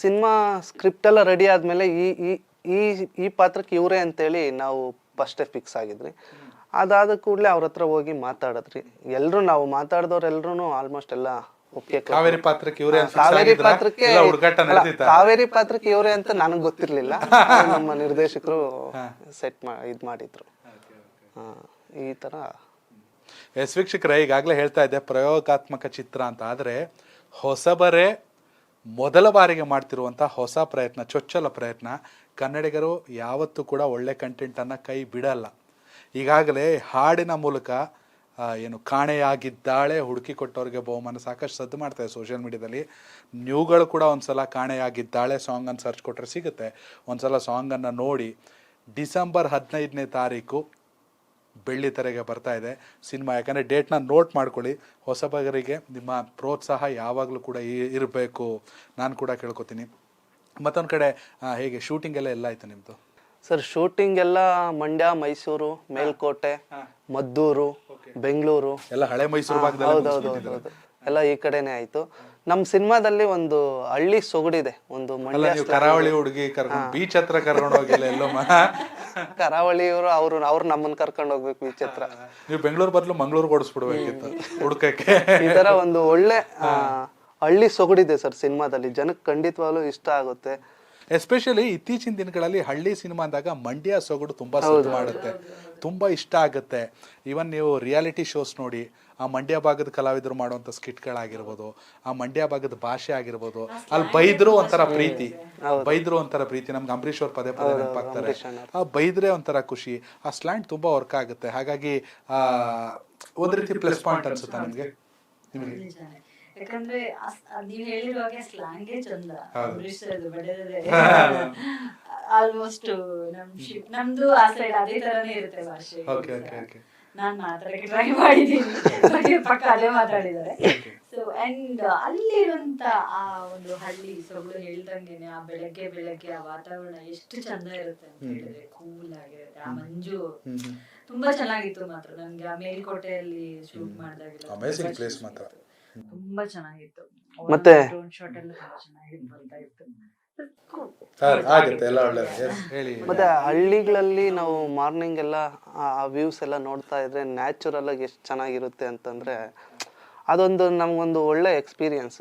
Cinema script ಎಲ್ಲ ready ಆದಮೇಲೆ ಈ ಪಾತ್ರಕ್ಕೆ ಇವರೇ ಅಂತೇಳಿ ನಾವು ಫಸ್ಟೇ ಫಿಕ್ಸ್ ಆಗಿದ್ರಿ. ಅದಾದ ಕೂಡಲೇ ಅವ್ರ ಹತ್ರ ಹೋಗಿ ಮಾತಾಡಿದ್ರಿ. ಎಲ್ಲರೂ ನಾವು ಮಾತಾಡಿದವ್ರೆಲ್ಲರೂ ಆಲ್ಮೋಸ್ಟ್ ಎಲ್ಲ ಒಪ್ಪಿಗೆ. ಕಾವೇರಿ ಪಾತ್ರಕ್ಕೆ ಇವರೇ ಕಾವೇರಿ ಪಾತ್ರಕ್ಕೆ ಇವರೇ ಅಂತ ನನಗೆ ಗೊತ್ತಿರ್ಲಿಲ್ಲ. ನಮ್ಮ ನಿರ್ದೇಶಕರು ಸೆಟ್ ಇದ್ ಮಾಡಿದ್ರು. ಈ ತರ. ಎಸ್ ವೀಕ್ಷಕರೇ, ಈಗಾಗಲೇ ಹೇಳ್ತಾ ಇದ್ದೆ ಪ್ರಯೋಗಾತ್ಮಕ ಚಿತ್ರ ಅಂತ. ಆದರೆ ಹೊಸಬರೇ ಮೊದಲ ಬಾರಿಗೆ ಮಾಡ್ತಿರುವಂಥ ಹೊಸ ಪ್ರಯತ್ನ, ಚೊಚ್ಚಲ ಪ್ರಯತ್ನ. ಕನ್ನಡಿಗರು ಯಾವತ್ತೂ ಕೂಡ ಒಳ್ಳೆ ಕಂಟೆಂಟನ್ನು ಕೈ ಬಿಡಲ್ಲ. ಈಗಾಗಲೇ ಹಾಡಿನ ಮೂಲಕ ಏನು ಕಾಣೆಯಾಗಿದ್ದಾಳೆ ಹುಡುಕಿ ಕೊಟ್ಟವ್ರಿಗೆ ಬಹುಮಾನ ಸಾಕಷ್ಟು ಸದ್ದು ಮಾಡ್ತಾರೆ ಸೋಷಿಯಲ್ ಮೀಡಿಯಾದಲ್ಲಿ. ನ್ಯೂಗಳು ಕೂಡ ಒಂದ್ಸಲ ಕಾಣೆಯಾಗಿದ್ದಾಳೆ ಸಾಂಗನ್ನು ಸರ್ಚ್ ಕೊಟ್ಟರೆ ಸಿಗುತ್ತೆ. ಒಂದ್ಸಲ ಸಾಂಗನ್ನು ನೋಡಿ. ಡಿಸೆಂಬರ್ 15ನೇ ತಾರೀಕು ಬೆಳ್ಳಿ ತೆರೆಗೆ ಬರ್ತಾ ಇದೆ ಸಿನಿಮಾ. ಯಾಕಂದರೆ ಡೇಟ್ನ ನೋಟ್ ಮಾಡ್ಕೊಳ್ಳಿ. ಹೊಸಬರಿಗೆ ನಿಮ್ಮ ಪ್ರೋತ್ಸಾಹ ಯಾವಾಗಲೂ ಕೂಡ ಇರಬೇಕು, ನಾನು ಕೂಡ ಕೇಳ್ಕೊತೀನಿ. ಮತ್ತೊಂದು ಕಡೆ ಹೇಗೆ ಶೂಟಿಂಗ್ ಎಲ್ಲ ಆಯಿತು ನಿಮ್ಮದು? ಸರ್ ಶೂಟಿಂಗ್ ಎಲ್ಲ ಮಂಡ್ಯ, ಮೈಸೂರು, ಮೇಲ್ಕೋಟೆ, ಮದ್ದೂರು, ಬೆಂಗಳೂರು ಎಲ್ಲ ಹಳೆ ಮೈಸೂರು ಭಾಗದಲ್ಲಿ. ಹೌದೌದು, ಎಲ್ಲ ಈ ಕಡೆನೇ ಆಯ್ತು. ನಮ್ಮ ಸಿನಿಮಾದಲ್ಲಿ ಒಂದು ಹಳ್ಳಿ ಸೊಗಡಿದೆ. ಒಂದು ಮಂಡ್ಯ ಕರಾವಳಿ ಹುಡುಗಿ ಬೀಚ್ ಹತ್ರ ಕರ್ಕೊಂಡು ಹೋಗಿಲ್ಲ ಎಲ್ಲೋ. ಕರಾವಳಿಯವರು ಅವ್ರು ನಮ್ಮನ್ನ ಕರ್ಕೊಂಡು ಹೋಗ್ಬೇಕು ಬೀಚ್ ಹತ್ರ. ನೀವು ಬೆಂಗಳೂರು ಬದಲು ಮಂಗಳೂರು ಓಡಿಸ್ಬಿಡ್ಬೇಕಿತ್ತು ಹುಡುಕಕ್ಕೆ. ಈ ತರ ಒಂದು ಒಳ್ಳೆ ಹಳ್ಳಿ ಸೊಗಡಿದೆ ಸರ್ ಸಿನಿಮಾದಲ್ಲಿ. ಜನಕ್ಕೆ ಖಂಡಿತವಾಗ್ಲೂ ಇಷ್ಟ ಆಗುತ್ತೆ. ಎಸ್ಪೆಷಲಿ ಇತ್ತೀಚಿನ ದಿನಗಳಲ್ಲಿ ಹಳ್ಳಿ ಸಿನಿಮಾ ಅಂದಾಗ ಮಂಡ್ಯ ಸೊಗಡು ತುಂಬ ಸದ್ದು ಮಾಡುತ್ತೆ, ತುಂಬ ಇಷ್ಟ ಆಗುತ್ತೆ. ಈವನ್ ನೀವು ರಿಯಾಲಿಟಿ ಶೋಸ್ ನೋಡಿ, ಆ ಮಂಡ್ಯ ಭಾಗದ ಕಲಾವಿದರು ಮಾಡುವಂಥ ಸ್ಕಿಟ್ಗಳಾಗಿರ್ಬೋದು, ಆ ಮಂಡ್ಯ ಭಾಗದ ಭಾಷೆ ಆಗಿರ್ಬೋದು, ಅಲ್ಲಿ ಬೈದ್ರು ಒಂಥರ ಪ್ರೀತಿ. ನಮ್ಗೆ ಅಂಬರೀಶ್ ಅವ್ರು ಪದೇ ಪದೇ ನೆನಪಾಗ್ತಾರೆ. ಆ ಬೈದ್ರೆ ಒಂಥರ ಖುಷಿ. ಆ ಸ್ಲ್ಯಾಂಡ್ ತುಂಬ ವರ್ಕ್ ಆಗುತ್ತೆ. ಹಾಗಾಗಿ ಒಂದು ರೀತಿ ಪ್ಲಸ್ ಪಾಯಿಂಟ್ ಅನ್ಸುತ್ತಾ ನಿಮಗೆ? ಯಾಕಂದ್ರೆ ನೀವ್ ಹೇಳಿರುವಾಗ ಸ್ಲಾಂಗೇ ಚಂದ. ಆಲ್ಮೋಸ್ಟ್ ನಮ್ದು ಆ ಸೈಡ್ ಅದೇ ತರಾನೇ ಇರುತ್ತೆ ಭಾಷೆ. ನಾನ್ ಮಾತಾಡಕ್ಕೆ ಟ್ರೈ ಮಾಡಿದ್ದೀನಿ, ಪಕ್ಕ ಅದೇ ಮಾತಾಡಿದ್ದಾರೆ. ಸೊ ಅಂಡ್ ಅಲ್ಲಿರುವಂತ ಆ ಒಂದು ಹಳ್ಳಿ ಸೊಗಡು ಹೇಳ್ದಂಗೆನೆ ಆ ಬೆಳಗ್ಗೆ ಆ ವಾತಾವರಣ ಎಷ್ಟು ಚಂದ ಇರುತ್ತೆ ಅಂತ ಹೇಳಿದ್ರೆ, ಕೂಲ್ ಆಗಿರುತ್ತೆ. ಆ ಮಂಜು ತುಂಬಾ ಚೆನ್ನಾಗಿತ್ತು. ಮಾತ್ರ ನನ್ಗೆ ಆ ಮೇಲ್ಕೋಟೆಯಲ್ಲಿ ಶೂಟ್ ಮಾಡಿದಾಗೆಲ್ಲ ತುಂಬಾ ಚೆನ್ನಾಗಿತ್ತು. ಮತ್ತೆ ಶಾಟ್ ಎಲ್ಲ ತುಂಬಾ ಚೆನ್ನಾಗಿ ಬರ್ತಾ ಇತ್ತು. ಮತ್ತೆ ಹಳ್ಳಿಗಳಲ್ಲಿ ನಾವು ಮಾರ್ನಿಂಗ್ ಎಲ್ಲ ಆ ವ್ಯೂಸ್ ಎಲ್ಲ ನೋಡ್ತಾ ಇದ್ರೆ ನ್ಯಾಚುರಲ್ ಆಗಿ ಎಷ್ಟು ಚೆನ್ನಾಗಿರುತ್ತೆ ಅಂತಂದ್ರೆ ಅದೊಂದು ನಮ್ಗೊಂದು ಒಳ್ಳೆ ಎಕ್ಸ್ಪೀರಿಯನ್ಸ್.